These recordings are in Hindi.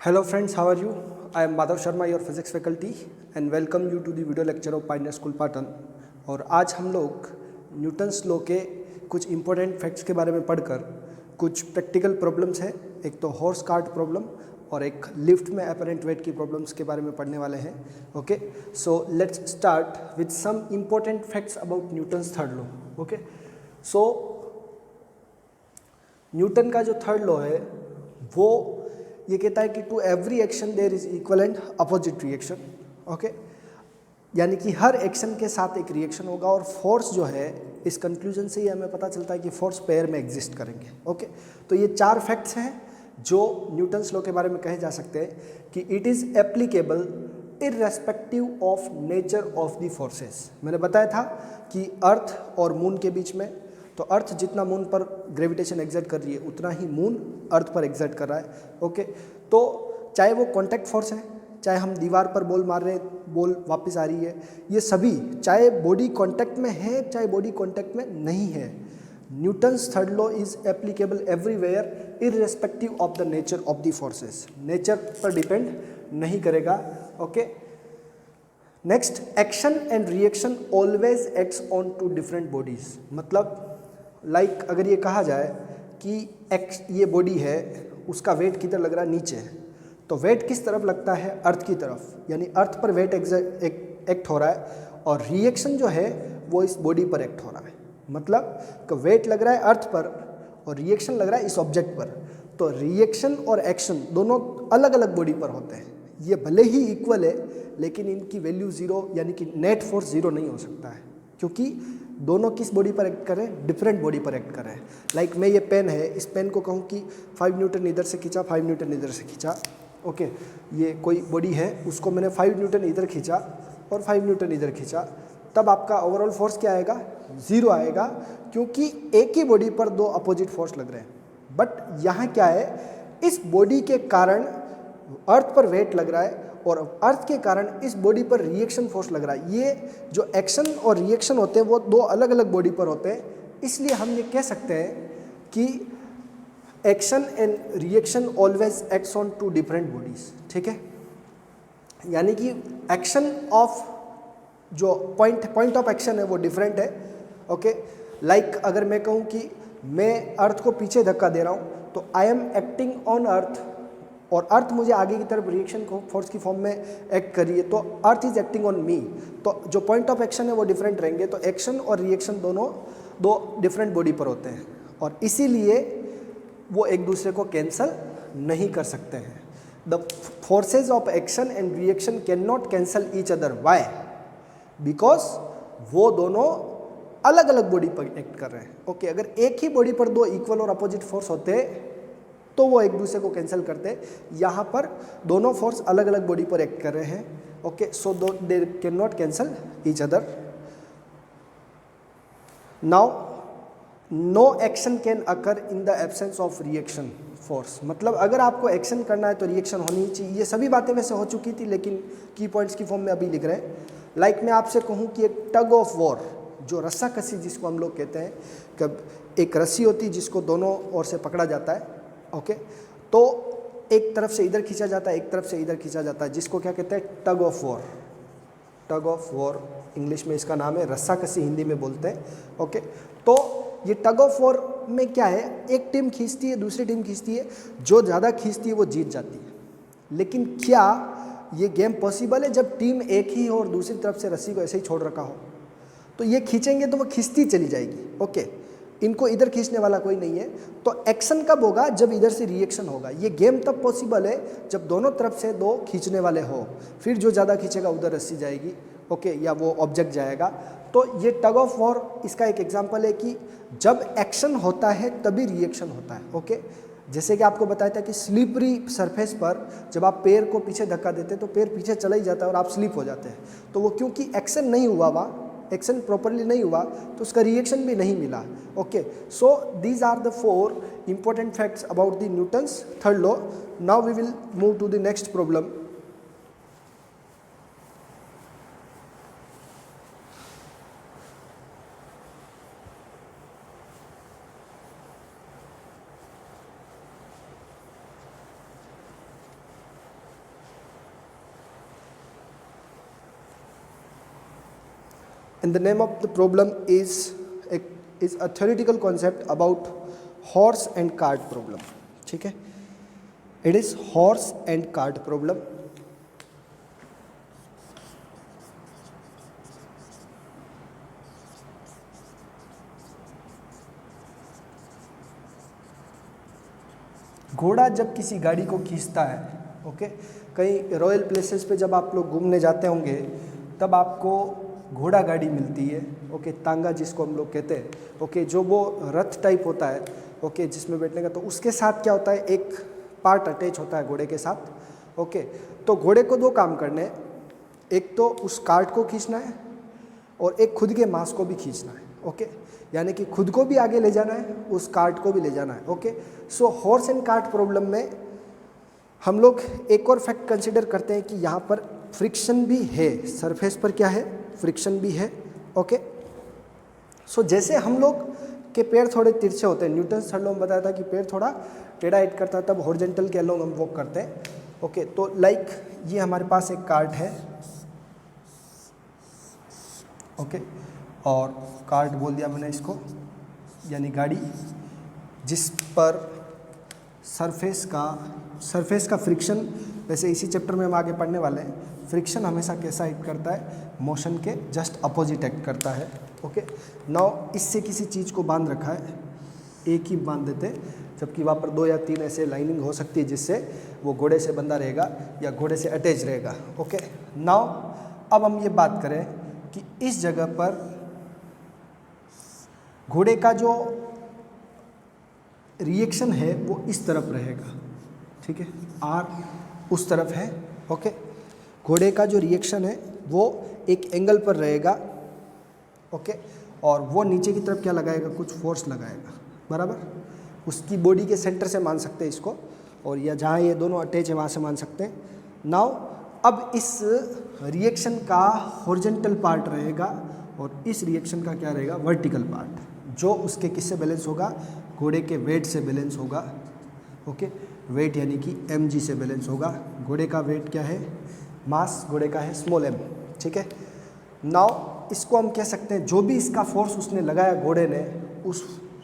Hello friends, how are you? I am Madhav Sharma, your physics faculty and welcome you to the video lecture of Pioneer School Patan। और आज हम लोग न्यूटन्स लॉ के कुछ इंपॉर्टेंट फैक्ट्स के बारे में पढ़कर कुछ प्रैक्टिकल प्रॉब्लम्स हैं, एक तो हॉर्स कार्ट प्रॉब्लम और एक लिफ्ट में अपरेंट वेट की प्रॉब्लम्स के बारे में पढ़ने वाले हैं। Okay, so let's start with some important facts about Newton's third law. Okay, so Newton का जो थर्ड लॉ है वो ये कहता है कि to every action there is equal and opposite reaction. Okay, यानी कि हर एक्शन के साथ एक रिएक्शन होगा और फोर्स जो है, इस कंक्लूजन से ही हमें पता चलता है कि फोर्स पेयर में एग्जिस्ट करेंगे। ओके, तो ये चार फैक्ट्स हैं जो न्यूटन्स लॉ के बारे में कहे जा सकते हैं कि it is applicable irrespective of nature of the forces. मैंने बताया था कि अर्थ और मून के बीच में, तो अर्थ जितना मून पर ग्रेविटेशन एग्जर्ट कर रही है उतना ही मून अर्थ पर एग्जर्ट कर रहा है। ओके, तो चाहे वो कॉन्टैक्ट फोर्स है, चाहे हम दीवार पर बॉल मार रहे हैं, बॉल वापस आ रही है, ये सभी चाहे बॉडी कॉन्टैक्ट में है चाहे बॉडी कॉन्टैक्ट में नहीं है, Newton's third law is applicable everywhere irrespective of the nature of the forces. Nature पर डिपेंड नहीं करेगा। Okay, next, action and reaction always acts on two different bodies. मतलब लाइक अगर ये कहा जाए कि ये बॉडी है, उसका वेट किधर लग रहा है, नीचे, तो वेट किस तरफ लगता है, अर्थ की तरफ, यानी अर्थ पर वेट एक्ट हो रहा है और रिएक्शन जो है वो इस बॉडी पर एक्ट हो रहा है। मतलब कि वेट लग रहा है अर्थ पर और रिएक्शन लग रहा है इस ऑब्जेक्ट पर, तो रिएक्शन और एक्शन दोनों अलग अलग बॉडी पर होते हैं। ये भले ही इक्वल है लेकिन इनकी वैल्यू ज़ीरो, यानी कि नेट फोर्स ज़ीरो नहीं हो सकता है, क्योंकि दोनों किस बॉडी पर एक्ट कर रहे हैं, डिफरेंट बॉडी पर एक्ट कर रहे हैं। लाइक मैं ये पेन है, इस पेन को कहूँ कि 5 न्यूटन इधर से खींचा, 5 न्यूटन इधर से खींचा। ओके, ये कोई बॉडी है, उसको मैंने 5 न्यूटन इधर खींचा और 5 न्यूटन इधर खींचा, तब आपका ओवरऑल फोर्स क्या आएगा, ज़ीरो आएगा, क्योंकि एक ही बॉडी पर दो अपोजिट फोर्स लग रहे हैं। बट यहाँ क्या है, इस बॉडी के कारण अर्थ पर वेट लग रहा है और अर्थ के कारण इस बॉडी पर रिएक्शन फोर्स लग रहा है। ये जो एक्शन और रिएक्शन होते हैं वो दो अलग अलग बॉडी पर होते हैं, इसलिए हम ये कह सकते हैं कि action and reaction always acts on two different bodies. ठीक है, यानी कि एक्शन ऑफ जो पॉइंट ऑफ एक्शन है वो डिफरेंट है। ओके, लाइक अगर मैं कहूँ कि मैं अर्थ को पीछे धक्का दे रहा हूँ तो I am acting on earth और अर्थ मुझे आगे की तरफ रिएक्शन को फोर्स की फॉर्म में एक्ट कर रही है, तो earth is acting on me, तो जो पॉइंट ऑफ एक्शन है वो डिफरेंट रहेंगे। तो एक्शन और रिएक्शन दोनों दो डिफरेंट बॉडी पर होते हैं और इसीलिए वो एक दूसरे को कैंसल नहीं कर सकते हैं। The forces of action and reaction can not cancel each other. Why? Because वो दोनों अलग अलग बॉडी पर एक्ट कर रहे हैं। ओके, अगर एक ही बॉडी पर दो इक्वल और अपोजिट फोर्स होते तो वो एक दूसरे को कैंसिल करते। यहाँ पर दोनों फोर्स अलग अलग बॉडी पर एक्ट कर रहे हैं। Okay, so they can not cancel each other. Now no action can occur in the absence of reaction force. मतलब अगर आपको एक्शन करना है तो रिएक्शन होनी ही चाहिए। ये सभी बातें वैसे हो चुकी थी लेकिन की पॉइंट्स की फॉर्म में अभी लिख रहे हैं। लाइक मैं आपसे कहूँ कि एक टग ऑफ वॉर, जो रस्सा कसी जिसको हम लोग कहते हैं, कब एक रस्सी होती है जिसको दोनों ओर से पकड़ा जाता है। ओके, तो एक तरफ से इधर खींचा जाता है, एक तरफ से इधर खींचा जाता है, जिसको क्या कहते हैं, tug of war. Tug of war English में इसका नाम है, रस्सा कसी हिंदी में बोलते हैं। ओके, तो ये टग ऑफ वॉर में क्या है, एक टीम खींचती है, दूसरी टीम खींचती है, जो ज़्यादा खींचती है वो जीत जाती है। लेकिन क्या ये गेम पॉसिबल है जब टीम एक ही हो और दूसरी तरफ से रस्सी को ऐसे ही छोड़ रखा हो? तो ये खींचेंगे तो वो खींचती चली जाएगी। ओके, इनको इधर खींचने वाला कोई नहीं है। तो एक्शन कब होगा, जब इधर से रिएक्शन होगा। ये गेम तब पॉसिबल है जब दोनों तरफ से दो खींचने वाले हो, फिर जो ज़्यादा खींचेगा उधर रस्सी जाएगी। ओके, या वो ऑब्जेक्ट जाएगा। तो ये टग ऑफ वॉर इसका एक एग्जांपल है कि जब एक्शन होता है तभी रिएक्शन होता है। ओके, जैसे कि आपको बताया था कि स्लिपरी सरफेस पर जब आप पैर को पीछे धक्का देते हैं तो पैर पीछे चला ही जाता है और आप स्लिप हो जाते हैं। तो वो क्योंकि एक्शन नहीं हुआ, वहाँ एक्शन प्रॉपरली नहीं हुआ तो उसका रिएक्शन भी नहीं मिला। Okay, so these are the 4 important facts about the Newton's third law. Now we will move to the next problem. And the name of the problem is a theoretical concept about horse and cart problem. ठीक है, it is horse and cart problem. घोड़ा जब किसी गाड़ी को खींचता है, ओके, कहीं रॉयल प्लेसेस पे जब आप लोग घूमने जाते होंगे तब आपको घोड़ा गाड़ी मिलती है, ओके, तांगा जिसको हम लोग कहते हैं, ओके, जो वो रथ टाइप होता है, ओके, जिसमें बैठने का, तो उसके साथ क्या होता है, एक पार्ट अटैच होता है घोड़े के साथ, ओके। तो घोड़े को दो काम करने हैं, एक तो उस कार्ट को खींचना है और एक खुद के मांस को भी खींचना है, ओके, यानी कि खुद को भी आगे ले जाना है, उस कार्ट को भी ले जाना है, okay. So horse and cart problem में हम लोग एक और फैक्ट कंसिडर करते हैं कि यहाँ पर फ्रिक्शन भी है, सरफेस पर क्या है, फ्रिक्शन भी है, ओके। सो जैसे हम लोग के पैर थोड़े तिरछे होते हैं, न्यूटन थर्ड लॉ में बताया था कि पैर थोड़ा टेढ़ा हिट करता है तब हॉरिजॉन्टल के अलोंग हम वॉक करते हैं, ओके। तो लाइक ये हमारे पास एक कार्ट है, ओके, और कार्ट बोल दिया मैंने इसको, यानी गाड़ी जिस पर सरफेस का फ्रिक्शन, वैसे इसी चैप्टर में हम आगे पढ़ने वाले हैं, फ्रिक्शन हमेशा कैसा एक्ट करता है, मोशन के जस्ट अपोजिट एक्ट करता है, ओके। नाउ इससे किसी चीज़ को बांध रखा है, एक ही बांध देते, जबकि वहाँ पर 2 या 3 ऐसे लाइनिंग हो सकती है जिससे वो घोड़े से बंधा रहेगा या घोड़े से अटैच रहेगा, ओके। नाउ अब हम ये बात करें कि इस जगह पर घोड़े का जो रिएक्शन है वो इस तरफ रहेगा, ठीक है, आर उस तरफ है, ओके। घोड़े का जो रिएक्शन है वो एक एंगल पर रहेगा, ओके, और वो नीचे की तरफ क्या लगाएगा, कुछ फोर्स लगाएगा, बराबर। उसकी बॉडी के सेंटर से मान सकते हैं इसको, और या जहाँ ये दोनों अटैच है वहाँ से मान सकते हैं। नाउ अब इस रिएक्शन का हॉरिजॉन्टल पार्ट रहेगा और इस रिएक्शन का क्या रहेगा, वर्टिकल पार्ट, जो उसके किससे बैलेंस होगा, घोड़े के वेट से बैलेंस होगा, ओके। वेट यानी कि mg से बैलेंस होगा। घोड़े का वेट क्या है, मास घोड़े का है स्मॉल m, ठीक है। नाउ इसको हम कह सकते हैं जो भी इसका फोर्स उसने लगाया घोड़े ने, उस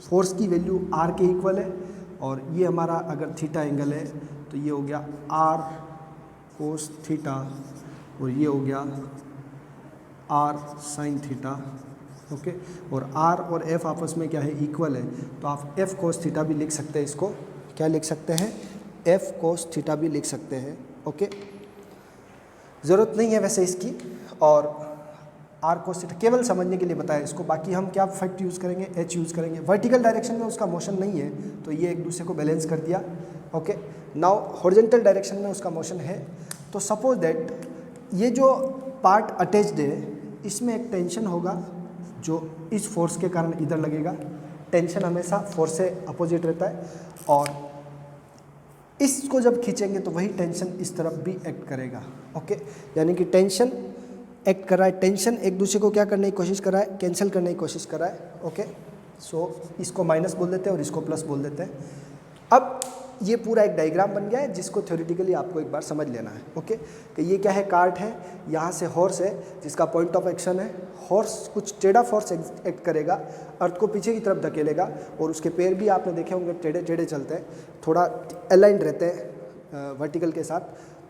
फोर्स की वैल्यू r के इक्वल है, और ये हमारा अगर थीटा एंगल है तो ये हो गया r कोस थीटा, और ये हो गया r साइन थीटा, ओके। और r और f आपस में क्या है, इक्वल है, तो आप f कोस थीटा भी लिख सकते हैं, इसको क्या लिख सकते हैं, f कोस थीटा भी लिख सकते हैं, ओके। ज़रूरत नहीं है वैसे इसकी, और r कोस थीटा केवल समझने के लिए बताया इसको, बाकी हम क्या फैक्ट यूज़ करेंगे, h यूज़ करेंगे। वर्टिकल डायरेक्शन में उसका मोशन नहीं है तो ये एक दूसरे को बैलेंस कर दिया, ओके। नाउ हॉरिजॉन्टल डायरेक्शन में उसका मोशन है, तो सपोज दैट ये जो पार्ट अटैच्ड है इसमें एक टेंशन होगा जो इस फोर्स के कारण इधर लगेगा, टेंशन हमेशा फोर्स से अपोजिट रहता है, और इसको जब खींचेंगे तो वही टेंशन इस तरफ भी एक्ट करेगा, ओके। यानी कि टेंशन एक्ट कर रहा है, टेंशन एक दूसरे को क्या करने की कोशिश कर रहा है, कैंसिल करने की कोशिश कर रहा है, ओके। सो इसको माइनस बोल देते हैं और इसको प्लस बोल देते हैं। अब ये पूरा एक डायग्राम बन गया है जिसको थ्योरेटिकली आपको एक बार समझ लेना है, ओके। कि ये क्या है, कार्ट है, यहाँ से हॉर्स है जिसका पॉइंट ऑफ एक्शन है, हॉर्स कुछ टेढ़ा फोर्स एक्ट करेगा, अर्थ को पीछे की तरफ धकेलेगा, और उसके पैर भी आपने देखे होंगे टेढ़े टेढ़े चलते हैं, थोड़ा अलाइंड रहते हैं वर्टिकल के साथ।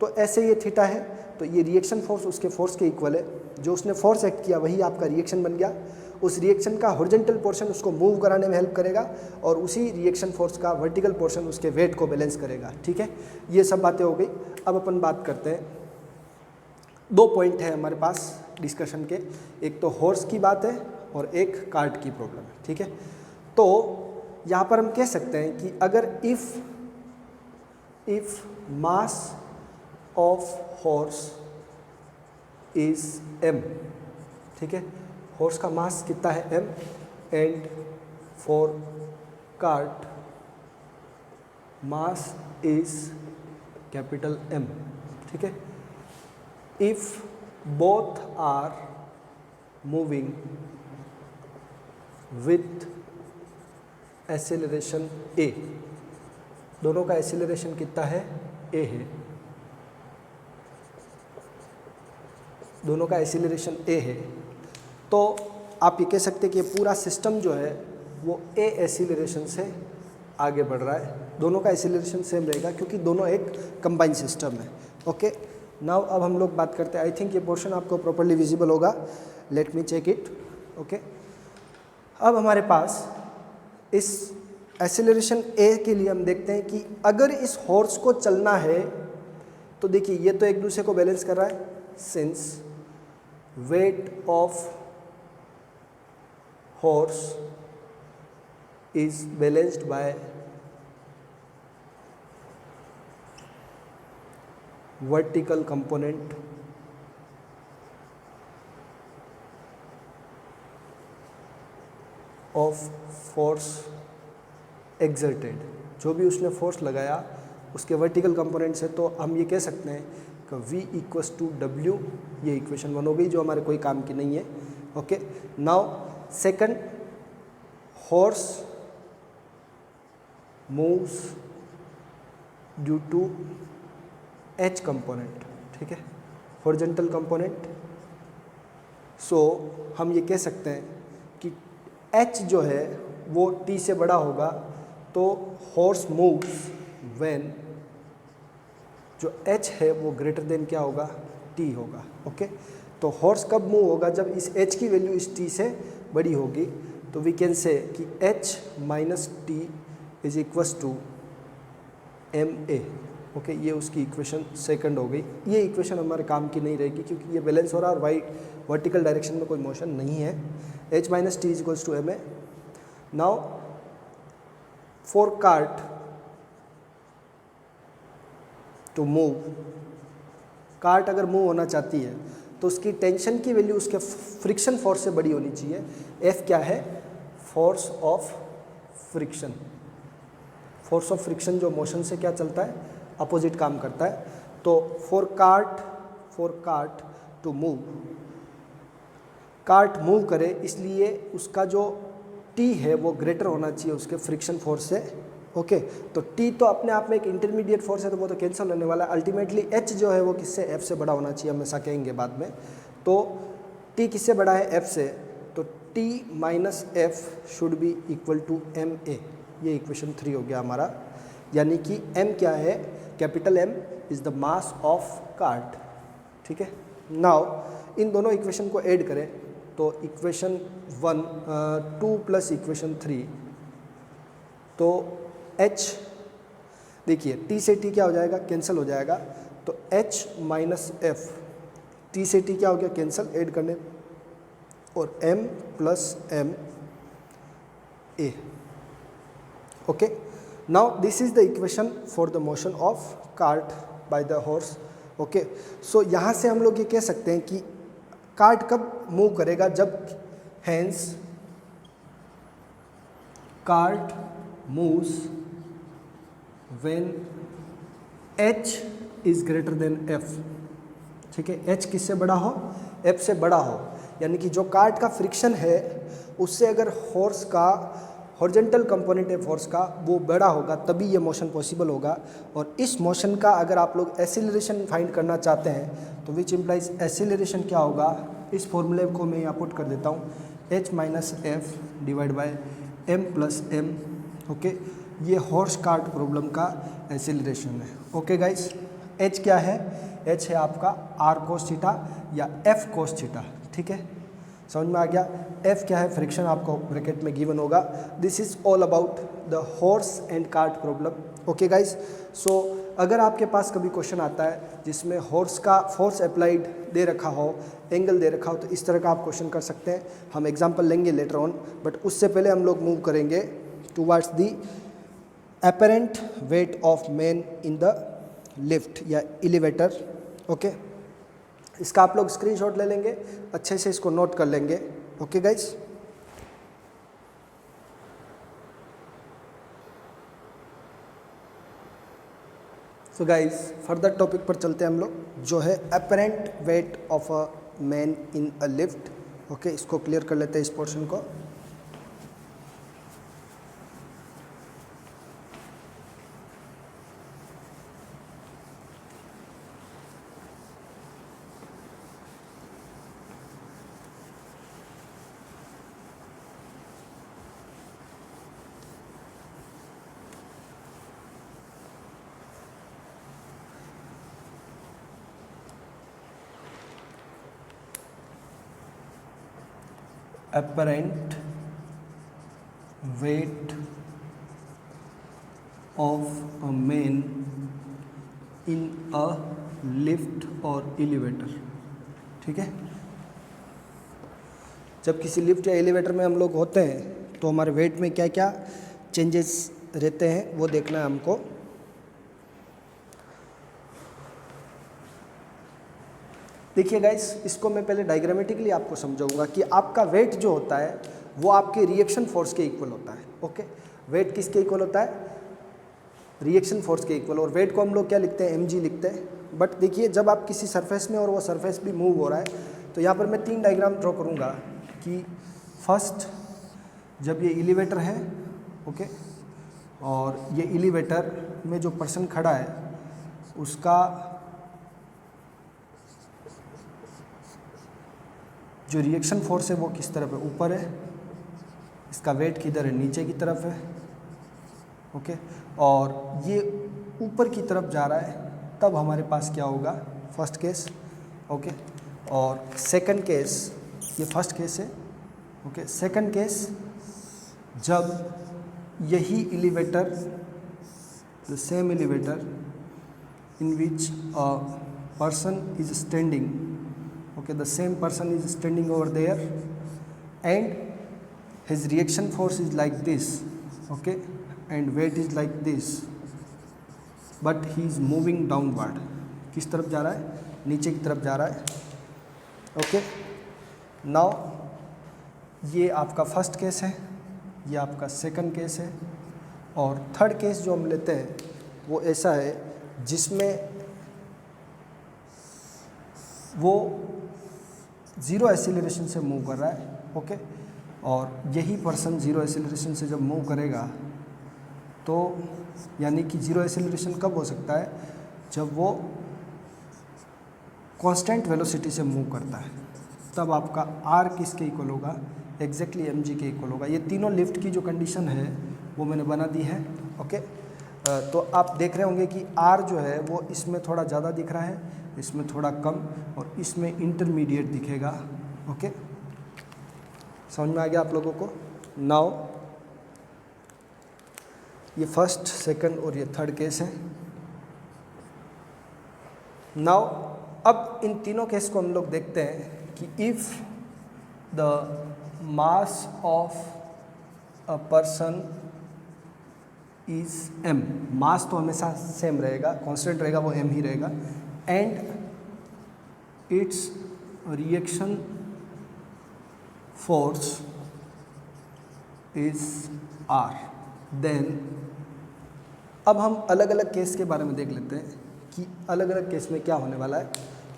तो ऐसे ये थीटा है, तो ये रिएक्शन फोर्स उसके फोर्स के इक्वल है, जो उसने फोर्स एक्ट किया वही आपका रिएक्शन बन गया। उस रिएक्शन का हॉरिजॉन्टल पोर्शन उसको मूव कराने में हेल्प करेगा, और उसी रिएक्शन फोर्स का वर्टिकल पोर्शन उसके वेट को बैलेंस करेगा, ठीक है। ये सब बातें हो गई। अब अपन बात करते हैं, 2 पॉइंट है हमारे पास डिस्कशन के, एक तो हॉर्स की बात है और एक कार्ट की प्रॉब्लम है, ठीक है। तो यहाँ पर हम कह सकते हैं कि अगर if mass of horse is m, ठीक है, हॉर्स का मास कितना है m, and for cart mass is capital M, ठीक है। If both are moving with acceleration a, दोनों का एक्सेलरेशन कितना है, a है, दोनों का एक्सेलरेशन a है, तो आप ये कह सकते हैं कि ये पूरा सिस्टम जो है वो ए एसिलरेशन से आगे बढ़ रहा है। दोनों का एसिलरेशन सेम रहेगा क्योंकि दोनों एक कंबाइंड सिस्टम है। ओके, नाउ अब हम लोग बात करते हैं। आई थिंक ये पोर्शन आपको प्रॉपर्ली विजिबल होगा, let me check it. Okay, अब हमारे पास इस एसिलरेशन ए के लिए हम देखते हैं कि अगर इस हॉर्स को चलना है तो देखिए ये तो एक दूसरे को बैलेंस कर रहा है, since weight of horse is balanced bye vertical component of force exerted. जो भी उसने फोर्स लगाया उसके वर्टिकल कंपोनेंट से, तो हम ये कह सकते हैं कि V इक्वल्स टू W। ये इक्वेशन 1 हो गई जो हमारे कोई काम की नहीं है। Okay, now second, horse moves due to H component, ठीक है, हॉरिजॉन्टल कंपोनेंट। सो हम ये कह सकते हैं कि H जो है वो T से बड़ा होगा, तो हॉर्स मूव्स व्हेन जो H है वो ग्रेटर देन क्या होगा, T होगा। ओके, तो हॉर्स कब मूव होगा, जब इस H की वैल्यू इस T से बड़ी होगी। तो वी कैन से कि H minus T is equals to ma। Okay, ये उसकी इक्वेशन सेकंड हो गई। ये इक्वेशन हमारे काम की नहीं रहेगी क्योंकि ये बैलेंस हो रहा है और वर्टिकल डायरेक्शन में कोई मोशन नहीं है। H minus T is equals to ma। Now for cart to move, cart अगर मूव होना चाहती है तो उसकी टेंशन की वैल्यू उसके फ्रिक्शन फोर्स से बड़ी होनी चाहिए। F क्या है, force of friction. Force of friction जो मोशन से क्या चलता है, अपोजिट काम करता है। तो for cart to move, cart move करे इसलिए उसका जो T है वो ग्रेटर होना चाहिए उसके फ्रिक्शन फोर्स से। ओके, तो T तो अपने आप में एक इंटरमीडिएट फोर्स है तो वो तो कैंसिल होने वाला है। अल्टीमेटली H जो है वो किससे, F से बड़ा होना चाहिए, हमेशा कहेंगे बाद में। तो T किससे बड़ा है, F से, तो T minus F should be equal to ma। ये इक्वेशन 3 हो गया हमारा, यानी कि M क्या है, capital M is the mass of cart. ठीक है, नाउ इन दोनों इक्वेशन को ऐड करें तो इक्वेशन 2 प्लस इक्वेशन 3, तो H देखिए T से T क्या हो जाएगा, कैंसिल हो जाएगा। तो H माइनस F, T से T क्या हो गया, कैंसिल, ऐड करने, और M plus M A। Okay, now this is the equation for the motion of cart by the horse. Okay, so यहाँ से हम लोग ये कह सकते हैं कि कार्ट कब मूव करेगा, जब hence cart moves when H is greater than F। ठीक है, H किससे बड़ा हो, F से बड़ा हो, यानी कि जो कार्ट का फ्रिक्शन है उससे अगर हॉर्स का हॉरिजॉन्टल कंपोनेंट है फोर्स का वो बड़ा होगा तभी ये मोशन पॉसिबल होगा। और इस मोशन का अगर आप लोग एसिलरेशन फाइंड करना चाहते हैं तो विच इम्प्लाइज एसिलरेशन क्या होगा, इस फॉर्मूले को मैं यहाँ पुट कर देता हूँ, H minus F divide by M plus M। Okay, ये हॉर्स कार्ट प्रॉब्लम का एसिलरेशन है। ओके गाइस, H क्या है, H है आपका R कोस थीटा या F कोस थीटा। ठीक है, समझ में आ गया। F क्या है, फ्रिक्शन आपको ब्रैकेट में गिवन होगा। This is all about the horse and cart problem. Okay guys, so अगर आपके पास कभी क्वेश्चन आता है जिसमें हॉर्स का फोर्स अप्लाइड दे रखा हो, एंगल दे रखा हो, तो इस तरह का आप क्वेश्चन कर सकते हैं। हम एग्जांपल लेंगे लेटर ऑन, बट उससे पहले हम लोग मूव करेंगे towards the apparent weight of man in the lift या एलिवेटर। ओके, इसका आप लोग स्क्रीनशॉट ले लेंगे, अच्छे से इसको नोट कर लेंगे। Okay guys, so guys further topic पर चलते हैं हम लोग, जो है apparent weight of a man in a lift. Okay, इसको क्लियर कर लेते हैं इस पोर्शन को। apparent weight of a man in a lift और elevator। ठीक है, जब किसी लिफ्ट या एलिवेटर में हम लोग होते हैं तो हमारे वेट में क्या क्या चेंजेस रहते हैं वो देखना है हमको। देखिए गाइस, इसको मैं पहले डायग्रामेटिकली आपको समझाऊंगा कि आपका वेट जो होता है वो आपके रिएक्शन फोर्स के इक्वल होता है। ओके, वेट किसके इक्वल होता है? रिएक्शन फोर्स के इक्वल। और वेट को हम लोग क्या लिखते हैं? mg लिखते हैं। बट देखिए, जब आप किसी सरफेस में और वो सरफेस भी मूव हो रहा है तो यहाँ पर मैं 3 डायग्राम ड्रॉ करूँगा कि फर्स्ट जब ये एलिवेटर है, ओके, और ये एलिवेटर में जो पर्सन खड़ा है उसका जो रिएक्शन फोर्स है वो किस तरफ है? ऊपर है। इसका वेट किधर है? नीचे की तरफ है। ओके, और ये ऊपर की तरफ जा रहा है, तब हमारे पास क्या होगा? First case. ओके, और सेकंड केस, ये फर्स्ट केस है। ओके, सेकंड केस जब यही elevator, the same elevator in which a person is standing, okay, the same person is standing over there and his reaction force is like this, okay, and weight is like this, but he is moving downward। किस तरफ जा रहा है? नीचे की तरफ जा रहा है। ओके, नाउ ये आपका फर्स्ट केस है, ये आपका सेकंड केस है, और थर्ड केस जो हम लेते हैं वो ऐसा है जिसमें वो ज़ीरो एक्सीलरेशन से मूव कर रहा है। ओके, और यही पर्सन ज़ीरो एक्सीलरेशन से जब मूव करेगा तो यानी कि ज़ीरो एक्सीलरेशन कब हो सकता है? जब वो कांस्टेंट वेलोसिटी से मूव करता है, तब आपका आर किसके इक्वल होगा? एग्जैक्टली mg के इक्वल होगा। ये तीनों लिफ्ट की जो कंडीशन है वो मैंने बना दी है। ओके, तो आप देख रहे होंगे कि आर जो है वो इसमें थोड़ा ज़्यादा दिख रहा है, इसमें थोड़ा कम, और इसमें इंटरमीडिएट दिखेगा। ओके, समझ में आ गया आप लोगों को? नाउ ये फर्स्ट, सेकंड और ये थर्ड केस है। नाउ अब इन तीनों केस को हम लोग देखते हैं कि if the mass of a person is m, मास तो हमेशा सेम रहेगा, कांस्टेंट रहेगा, वो m ही रहेगा, and it's reaction force is r, then अब हम अलग अलग केस के बारे में देख लेते हैं कि अलग अलग केस में क्या होने वाला है।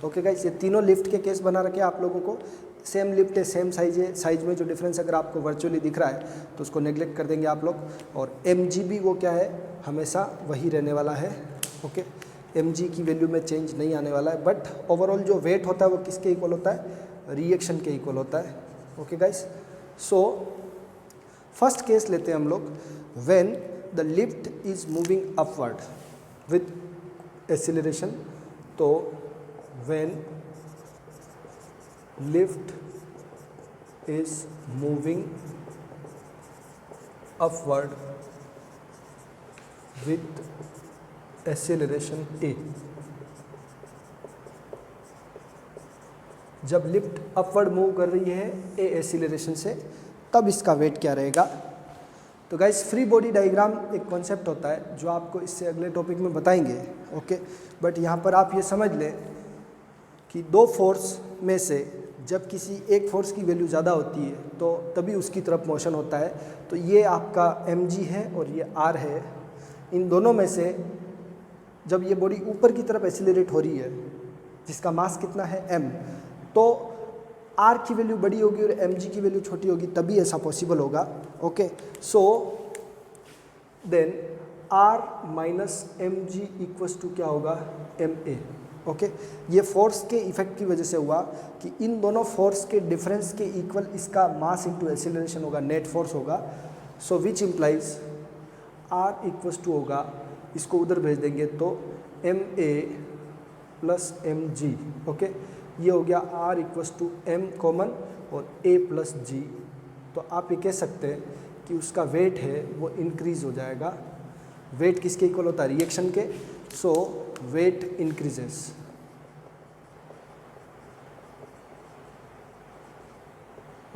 ओके गाइस, ये तीनों लिफ्ट के केस बना रखे आप लोगों को। सेम लिफ्ट है, सेम साइज है, साइज में जो डिफरेंस अगर आपको वर्चुअली दिख रहा है तो उसको नेग्लेक्ट कर देंगे आप लोग, और mg भी वो क्या है? हमेशा वही रहने वाला है। ओके, mg की वैल्यू में चेंज नहीं आने वाला है, बट ओवरऑल जो वेट होता है वो किसके इक्वल होता है? रिएक्शन के इक्वल होता है। Okay guys, so first case लेते हैं हम लोग, when the lift is moving upward with acceleration. तो when lift is moving upward with acceleration a, जब लिफ्ट अपवर्ड मूव कर रही है a एक्सीलरेशन से, तब इसका वेट क्या रहेगा? तो गाइस, फ्री बॉडी डायग्राम एक कॉन्सेप्ट होता है जो आपको इससे अगले टॉपिक में बताएंगे। ओके, बट यहाँ पर आप ये समझ लें कि दो फोर्स में से जब किसी एक फोर्स की वैल्यू ज़्यादा होती है तो तभी उसकी तरफ मोशन होता है। तो ये आपका mg है और ये r है। इन दोनों में से जब ये बॉडी ऊपर की तरफ एक्सीलरेट हो रही है, जिसका मास कितना है? m, तो r की वैल्यू बड़ी होगी और mg की वैल्यू छोटी होगी, तभी ऐसा पॉसिबल होगा। Okay, so then r minus mg equals to क्या होगा? ma। ओके, ये फोर्स के इफेक्ट की वजह से हुआ कि इन दोनों फोर्स के डिफरेंस के इक्वल इसका मास इंटू एक्सीलरेशन होगा, नेट फोर्स होगा। So which implies r equals to होगा, इसको उधर भेज देंगे तो ma प्लस mg। ओके, ये हो गया r equals to m common और a प्लस g तो आप ये कह सकते हैं कि उसका वेट है वो इंक्रीज हो जाएगा। वेट किसके इक्वल होता है? रिएक्शन के। So weight increases.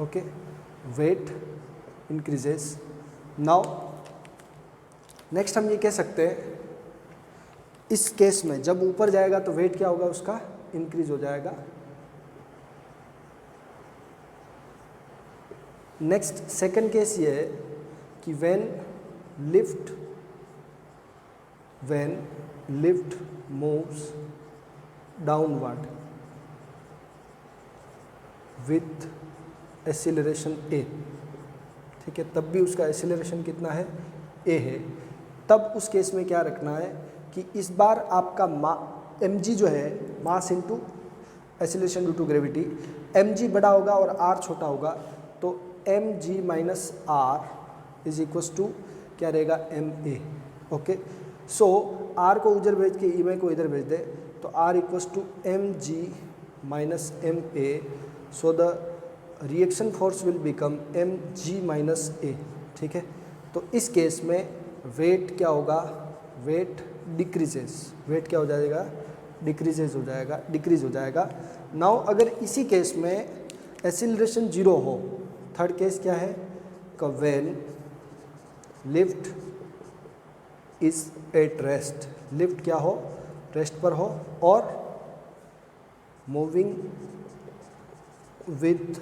Okay, weight increases. Now next हम ये कह सकते हैं इस केस में जब ऊपर जाएगा तो वेट क्या होगा? उसका इंक्रीज हो जाएगा। नेक्स्ट सेकंड केस ये है कि when lift moves downward with acceleration a, ठीक है, तब भी उसका एक्सीलरेशन कितना है? ए है। तब उस केस में क्या रखना है कि इस बार आपका mg जो है mass into acceleration due to gravity, mg बड़ा होगा और r छोटा होगा, तो mg minus r is equals to क्या रहेगा? ma। ओके, सो r को उधर भेज के ई को इधर भेज दे तो r equals to mg minus ma। So the reaction force will become mg minus a, ठीक है। तो इस केस में वेट क्या होगा? Wait decreases. वेट क्या हो जाएगा? डिक्रीज हो जाएगा। नाउ अगर इसी केस में एक्सीलरेशन 0 हो, थर्ड केस क्या है? When lift is at rest, lift क्या हो? रेस्ट पर हो और मूविंग विथ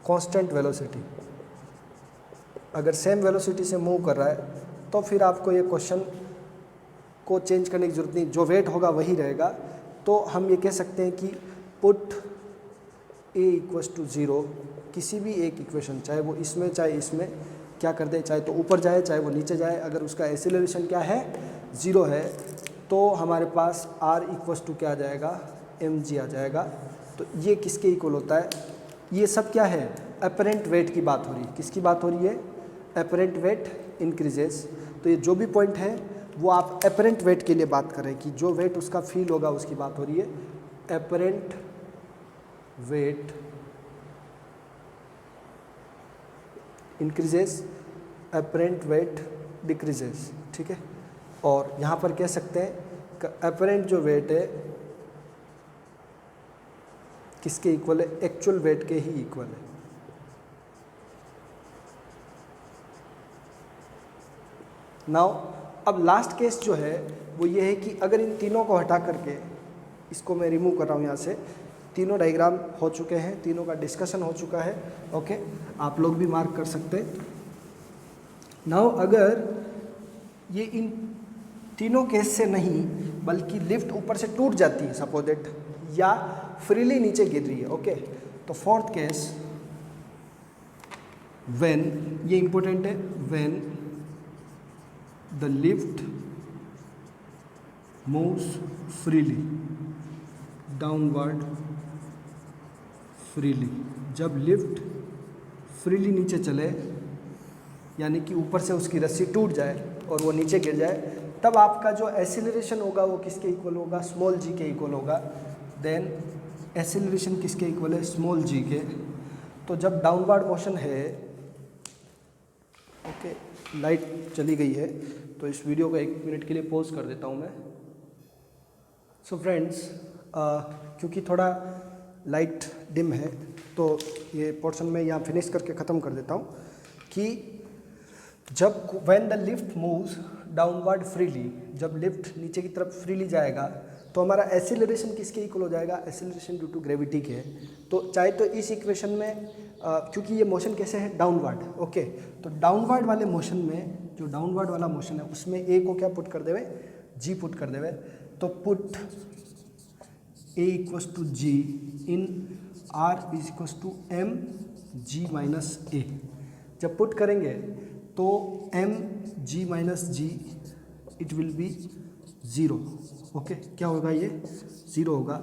कांस्टेंट वेलोसिटी। अगर सेम वेलोसिटी से मूव कर रहा है तो फिर आपको ये क्वेश्चन को चेंज करने की जरूरत नहीं, जो वेट होगा वही रहेगा। तो हम ये कह सकते हैं कि पुट ए इक्वल्स टू 0, किसी भी एक इक्वेशन, चाहे वो इसमें चाहे इसमें, क्या कर दे, चाहे तो ऊपर जाए चाहे वो नीचे जाए, अगर उसका एक्सीलरेशन क्या है? 0 है, तो हमारे पास r इक्वल्स टू क्या आ जाएगा? mg आ जाएगा। तो ये किसके इक्वल होता है? ये सब क्या है? अपरेंट वेट की बात हो रही है। किसकी बात हो रही है? Apparent wait increases. तो ये जो भी पॉइंट है वो आप अपरेंट वेट के लिए बात कर रहे हैं कि जो वेट उसका फील होगा उसकी बात हो रही है। Apparent wait increases, apparent wait decreases, ठीक है। और यहाँ पर कह सकते हैं कि अपरेंट जो वेट है किसके इक्वल है? एक्चुअल वेट के ही इक्वल है। नाउ अब लास्ट केस जो है वो ये है कि अगर इन तीनों को हटा करके, इसको मैं रिमूव कर रहा हूँ यहाँ से, तीनों डायग्राम हो चुके हैं, तीनों का डिस्कशन हो चुका है। ओके, आप लोग भी मार्क कर सकते हैं। नाउ अगर ये इन तीनों केस से नहीं बल्कि लिफ्ट ऊपर से टूट जाती है सपोज दैट, या फ्रीली नीचे गिर रही है, ओके, तो फोर्थ केस व्हेन, ये इंपॉर्टेंट है, when the lift moves freely downward freely, जब लिफ्ट फ्रीली नीचे चले यानी कि ऊपर से उसकी रस्सी टूट जाए और वो नीचे गिर जाए, तब आपका जो एक्सीलरेशन होगा वो किसके इक्वल होगा? स्मॉल g के इक्वल होगा। देन एक्सीलरेशन किसके इक्वल है? स्मॉल g के। तो जब डाउनवर्ड मोशन है, ओके, लाइट चली गई है तो इस वीडियो को 1 मिनट के लिए पॉज कर देता हूँ मैं। सो फ्रेंड्स, क्योंकि थोड़ा लाइट डिम है तो ये पोर्शन में यहाँ फिनिश करके ख़त्म कर देता हूँ कि जब when the lift moves downward freely, जब लिफ्ट नीचे की तरफ फ्रीली जाएगा तो हमारा एक्सीलरेशन किसके इक्वल हो जाएगा? एक्सीलरेशन ड्यू टू ग्रेविटी के। तो चाहे तो इस इक्वेशन में क्योंकि ये मोशन कैसे है? डाउनवर्ड, ओके, तो डाउनवर्ड वाले मोशन में, जो डाउनवर्ड वाला मोशन है उसमें ए को क्या पुट कर देवे? जी पुट कर देवे। तो put a equals to g in r is equals to m g minus a. जब पुट करेंगे तो m g minus g it will be 0, okay, क्या होगा? ये 0 होगा।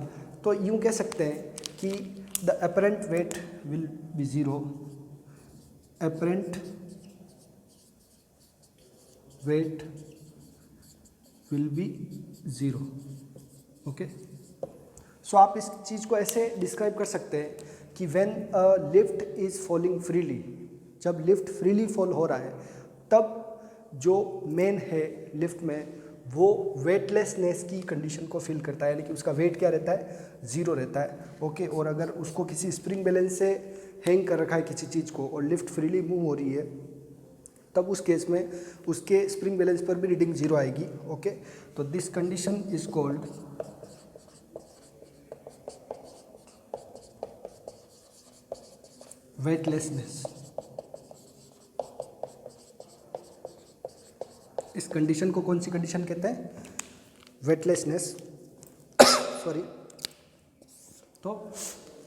तो यूँ कह सकते हैं कि the apparent weight will be 0, apparent weight will be 0, okay. So आप इस चीज़ को ऐसे डिस्क्राइब कर सकते हैं कि when a lift is falling freely, जब लिफ्ट फ्रीली फॉल हो रहा है तब जो मेन है लिफ्ट में वो वेटलेसनेस की कंडीशन को फिल करता है, यानी कि उसका वेट क्या रहता है, 0 रहता है। ओके, और अगर उसको किसी स्प्रिंग बैलेंस से हैंग कर रखा है किसी चीज़ को और लिफ्ट फ्रीली मूव हो रही है, तब उस केस में उसके स्प्रिंग बैलेंस पर भी रीडिंग 0 आएगी। ओके, तो this condition is called weightlessness. इस कंडीशन को कौन सी कंडीशन कहते हैं, वेटलेसनेस। सॉरी। तो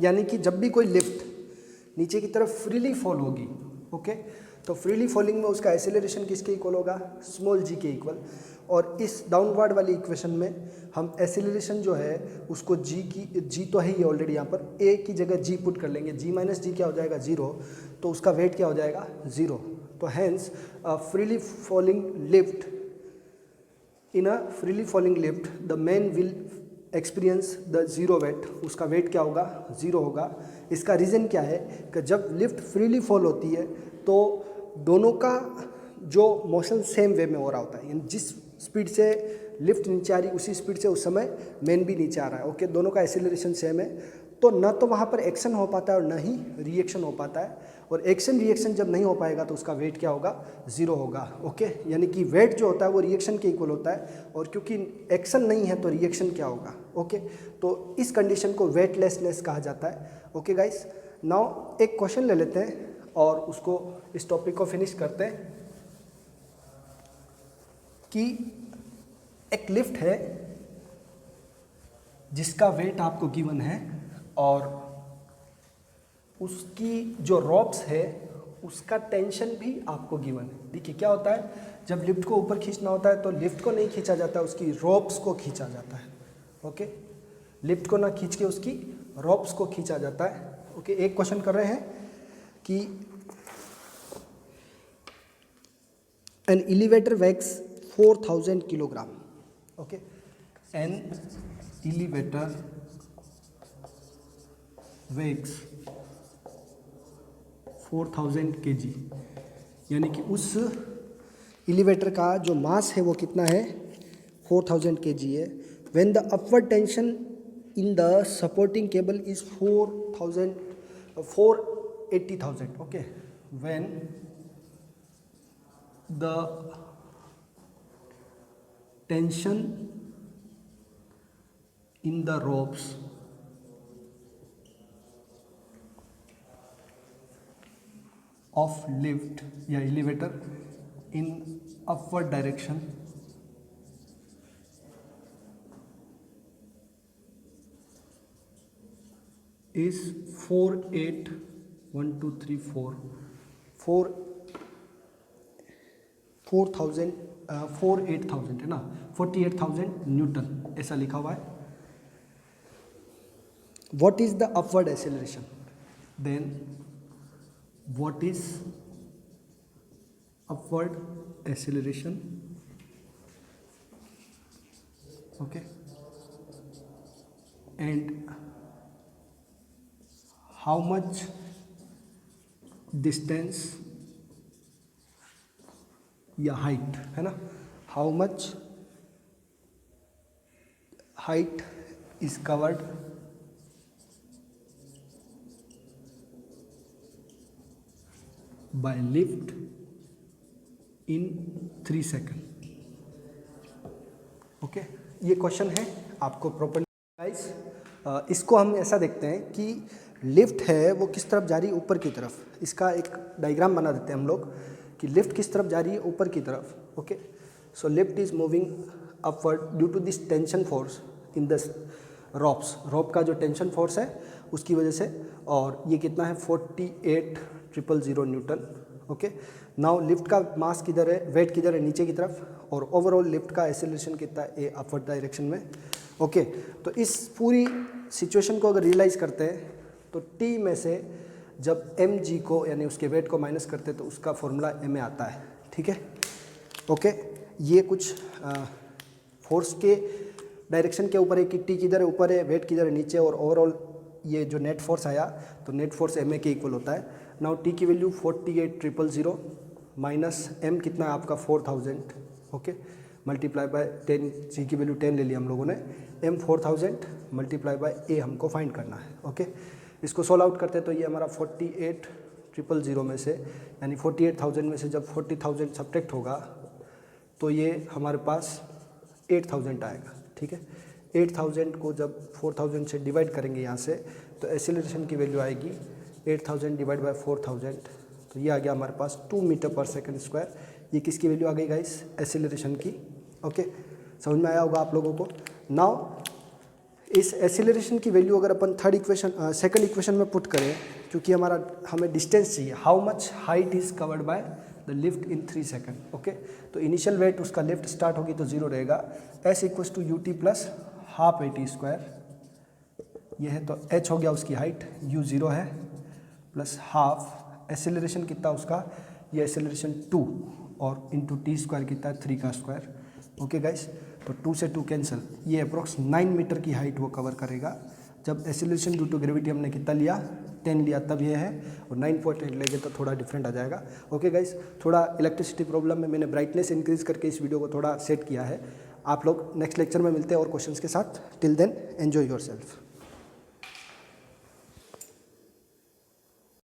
यानी कि जब भी कोई लिफ्ट नीचे की तरफ फ्रीली फॉल होगी, ओके, तो फ्रीली फॉलिंग में उसका एक्सेलरेशन किसके इक्वल होगा, स्मॉल जी के इक्वल। और इस डाउनवर्ड वाली इक्वेशन में हम एक्सेलरेशन जो है उसको जी तो है ही ऑलरेडी, यहाँ पर ए की जगह जी पुट कर लेंगे, जी माइनस जी क्या हो जाएगा, 0, तो उसका वेट क्या हो जाएगा, 0। तो hence freely falling lift, in a freely falling lift the man will experience the 0 weight, उसका वेट क्या होगा, 0 होगा। इसका रीज़न क्या है कि जब लिफ्ट फ्रीली फॉल होती है तो दोनों का जो मोशन सेम वे में हो रहा होता है, यानी जिस स्पीड से लिफ्ट नीचे आ रही उसी स्पीड से उस समय मैन भी नीचे आ रहा है। ओके, दोनों का एक्सेलरेशन सेम है, तो न तो वहाँ पर एक्शन हो पाता है और न ही रिएक्शन हो पाता है। और एक्शन रिएक्शन जब नहीं हो पाएगा तो उसका वेट क्या होगा, 0 होगा। ओके, यानी कि वेट जो होता है वो रिएक्शन के इक्वल होता है, और क्योंकि एक्शन नहीं है तो रिएक्शन क्या होगा। ओके, तो इस कंडीशन को वेटलेसनेस कहा जाता है। ओके गाइस, नाउ एक क्वेश्चन ले लेते हैं और उसको इस टॉपिक को फिनिश करते हैं कि एक लिफ्ट है जिसका वेट आपको गिवन है और उसकी जो रॉप्स है उसका टेंशन भी आपको गिवन है। देखिए क्या होता है, जब लिफ्ट को ऊपर खींचना होता है तो लिफ्ट को नहीं खींचा जाता, उसकी रॉप्स को खींचा जाता है। ओके, लिफ्ट को ना खींच के उसकी रॉप्स को खींचा जाता है। ओके, एक क्वेश्चन कर रहे हैं कि an elevator weighs 4000 kilogram. Okay, an elevator weighs 4000 kg, यानी कि उस एलिवेटर का जो मास है वो कितना है, 4000 kg है। When the upward tension in the supporting cable is 480,000। Okay, when the tension in the ropes of lift या elevator in upward direction is 48,000 है ना, 48,000 न्यूटन ऐसा लिखा हुआ है। What is the upward acceleration? Then what is upward acceleration? Okay, and how much distance या हाइट है ना, how much height is covered by lift in 3 second. Okay, ये क्वेश्चन है आपको प्रॉपर्ली गाइस। इसको हम ऐसा देखते हैं कि लिफ्ट है वो किस तरफ जा रही है, ऊपर की तरफ। इसका एक डायग्राम बना देते हैं हम लोग कि लिफ्ट किस तरफ जा रही है, ऊपर की तरफ। Okay, so lift is moving upward due to this tension force in the ropes. Rope का जो टेंशन फोर्स है उसकी वजह से, और ये कितना है 48,000 न्यूटन। ओके, नाउ लिफ्ट का मास किधर है, वेट किधर है, नीचे की तरफ, और ओवरऑल लिफ्ट का एक्सेलरेशन कितना है, ए अपवर्ड डायरेक्शन में। ओके, तो इस पूरी सिचुएशन को अगर रियलाइज़ करते हैं तो टी में से जब एम जी को यानी उसके वेट को माइनस करते हैं तो उसका फॉर्मूला एम में आता है। ठीक है, ओके, ये कुछ फोर्स के डायरेक्शन के ऊपर है कि टी किधर है, ऊपर है, वेट किधर है, नीचे, और ओवरऑल ये जो नेट फोर्स आया तो नेट फोर्स एम ए के इक्वल होता है। नाउ टी की वैल्यू 48,000 माइनस एम कितना है आपका 4000, ओके, मल्टीप्लाई बाय 10, जी की वैल्यू 10 ले लिया हम लोगों ने, एम 4000 मल्टीप्लाई बाय ए हमको फाइंड करना है, ओके। इसको सॉल्व आउट करते हैं तो ये हमारा 48,000 में से, यानी 48,000 में से जब 40,000 सब्ट्रैक्ट होगा तो ये हमारे पास 8,000 आएगा, ठीक है। 8,000 को जब 4,000 से डिवाइड करेंगे यहाँ से तो एक्सीलरेशन की वैल्यू आएगी 8,000 डिवाइड बाय 4,000, तो ये आ गया हमारे पास 2 मीटर पर सेकंड स्क्वायर। ये किसकी वैल्यू आ गई गाइस? एक्सीलरेशन की, ओके। समझ में आया होगा आप लोगों को। नाउ इस एक्सीलरेशन की वैल्यू अगर अपन सेकंड इक्वेशन में पुट करें, क्योंकि हमें डिस्टेंस चाहिए, how much height is covered by the lift in 3 second, okay. तो इनिशियल वेट उसका लिफ्ट स्टार्ट होगी तो 0 रहेगा, s equals to u t plus half AT square, ये है तो h हो गया उसकी हाइट, u 0 है, प्लस हाफ एक्सेलरेशन कितना उसका, ये एक्सेलरेशन 2 और इंटू टी स्क्वायर कितना है 3 का स्क्वायर, ओके गाइस। तो 2 से 2 कैंसिल, ये अप्रोक्स 9 मीटर की हाइट वो कवर करेगा। जब एक्सेलरेशन ड्यू टू ग्रेविटी हमने कितना लिया, 10 लिया, तब ये है, और 9.8 लेंगे तो थोड़ा डिफरेंट आ जाएगा, ओके गाइस। थोड़ा इलेक्ट्रिसिटी प्रॉब्लम में मैंने ब्राइटनेस इंक्रीज करके इस वीडियो को थोड़ा सेट किया है। आप लोग नेक्स्ट लेक्चर में मिलते हैं और क्वेश्चंस के साथ। Till then enjoy yourself.